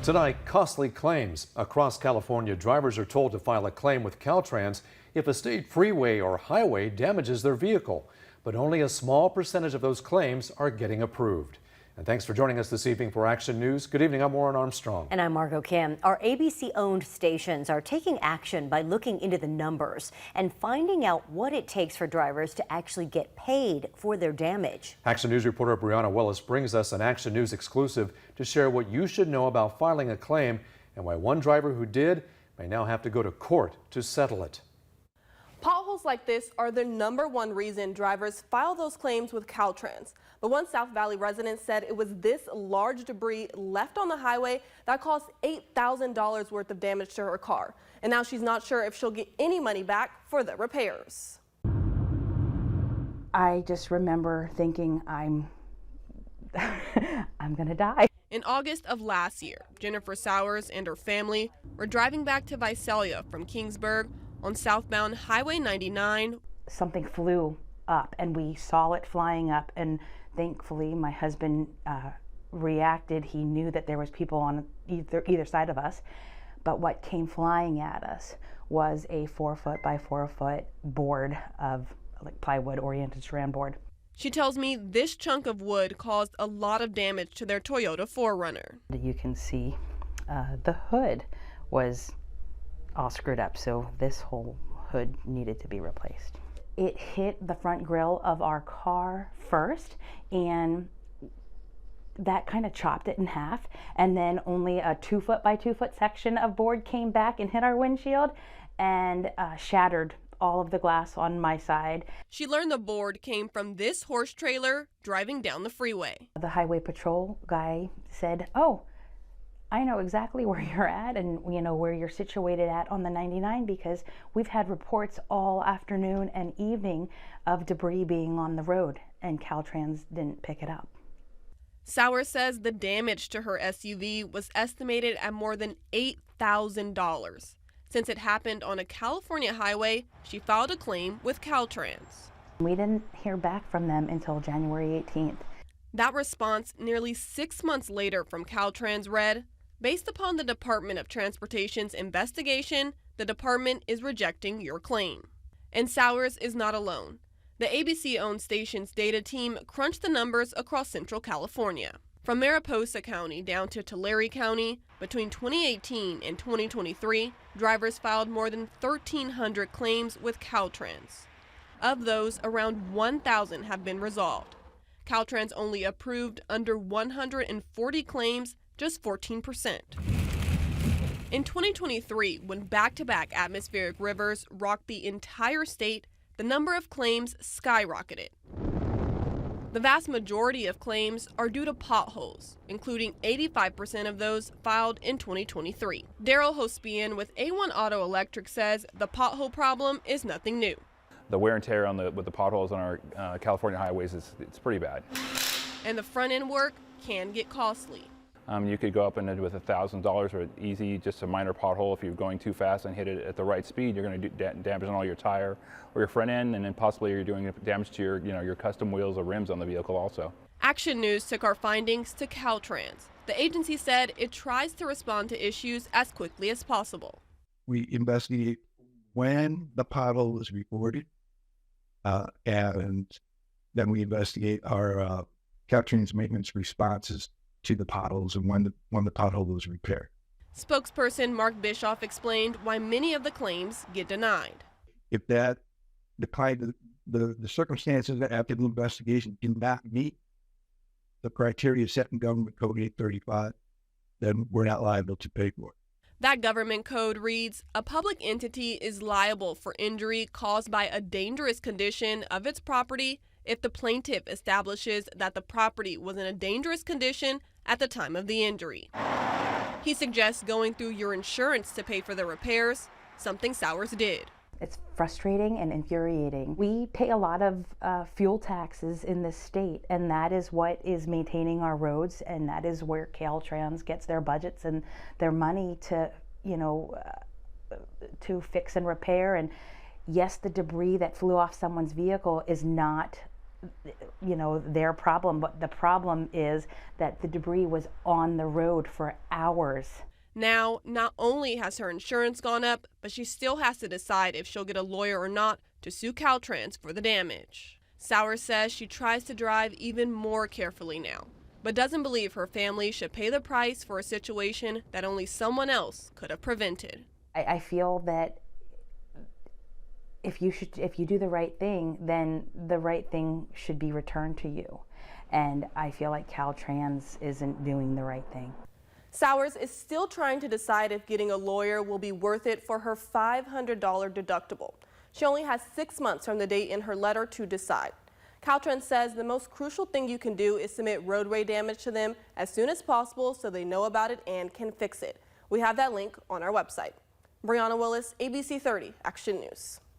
Tonight, costly claims. Across California, drivers are told to file a claim with Caltrans if a state freeway or highway damages their vehicle. But only a small percentage of those claims are getting approved. And thanks for joining us this evening for Action News. Good evening, I'm Warren Armstrong. And I'm Margot Kim. Our ABC-owned stations are taking action by looking into the numbers and finding out what it takes for drivers to actually get paid for their damage. Action News reporter Brianna Willis brings us an Action News exclusive to share what you should know about filing a claim and why one driver who did may now have to go to court to settle it. Potholes like this are the #1 reason drivers file those claims with Caltrans. But one South Valley resident said it was this large debris left on the highway that caused $8,000 worth of damage to her car. And now she's not sure if she'll get any money back for the repairs. I just remember thinking I'm gonna die. In August of last year, Jennifer Sowers and her family were driving back to Visalia from Kingsburg on southbound Highway 99. Something flew up and we saw it flying up, and thankfully my husband reacted. He knew that there was people on either side of us, but what came flying at us was a 4-foot by 4-foot board of like plywood oriented strand board. She tells me this chunk of wood caused a lot of damage to their Toyota 4Runner. You can see the hood was all screwed up, so this whole hood needed to be replaced. It hit the front grille of our car first, and that kind of chopped it in half, and then only a 2-foot by 2-foot section of board came back and hit our windshield and shattered all of the glass on my side. She learned the board came from this horse trailer driving down the freeway. The highway patrol guy said, "Oh, I know exactly where you're at and where you're situated at on the 99 because we've had reports all afternoon and evening of debris being on the road, and Caltrans didn't pick it up." Sowers says the damage to her SUV was estimated at more than $8,000. Since it happened on a California highway, she filed a claim with Caltrans. We didn't hear back from them until January 18th. That response nearly 6 months later from Caltrans read, "Based upon the Department of Transportation's investigation, the department is rejecting your claim." And Sowers is not alone. The ABC-owned station's data team crunched the numbers across Central California. From Mariposa County down to Tulare County, between 2018 and 2023, drivers filed more than 1,300 claims with Caltrans. Of those, around 1,000 have been resolved. Caltrans only approved under 140 claims, just 14%. In 2023, when back-to-back atmospheric rivers rocked the entire state, the number of claims skyrocketed. The vast majority of claims are due to potholes, including 85% of those filed in 2023. Daryl Hospian with A1 Auto Electric says the pothole problem is nothing new. The wear and tear with the potholes on our California highways it's pretty bad. And the front-end work can get costly. You could go up and with $1,000 or easy, just a minor pothole. If you're going too fast and hit it at the right speed, you're going to do damage on all your tire or your front end, and then possibly you're doing damage to your custom wheels or rims on the vehicle also. Action News took our findings to Caltrans. The agency said it tries to respond to issues as quickly as possible. We investigate when the pothole is reported, and then we investigate our Caltrans maintenance responses to the potholes and when the pothole was repaired. Spokesperson Mark Bischoff explained why many of the claims get denied. If the circumstances after the investigation do not meet the criteria set in Government Code 835, then we're not liable to pay for it. That government code reads, a public entity is liable for injury caused by a dangerous condition of its property if the plaintiff establishes that the property was in a dangerous condition at the time of the injury. He suggests going through your insurance to pay for the repairs, something Sowers did. It's frustrating and infuriating. We pay a lot of fuel taxes in this state, and that is what is maintaining our roads, and that is where Caltrans gets their budgets and their money to, to fix and repair. And yes, the debris that flew off someone's vehicle is not you know, their problem, but the problem is that the debris was on the road for hours. Now, not only has her insurance gone up, but she still has to decide if she'll get a lawyer or not to sue Caltrans for the damage. Sowers says she tries to drive even more carefully now, but doesn't believe her family should pay the price for a situation that only someone else could have prevented. I feel that if you do the right thing, then the right thing should be returned to you. And I feel like Caltrans isn't doing the right thing. Sowers is still trying to decide if getting a lawyer will be worth it for her $500 deductible. She only has 6 months from the date in her letter to decide. Caltrans says the most crucial thing you can do is submit roadway damage to them as soon as possible so they know about it and can fix it. We have that link on our website. Brianna Willis, ABC 30 Action News.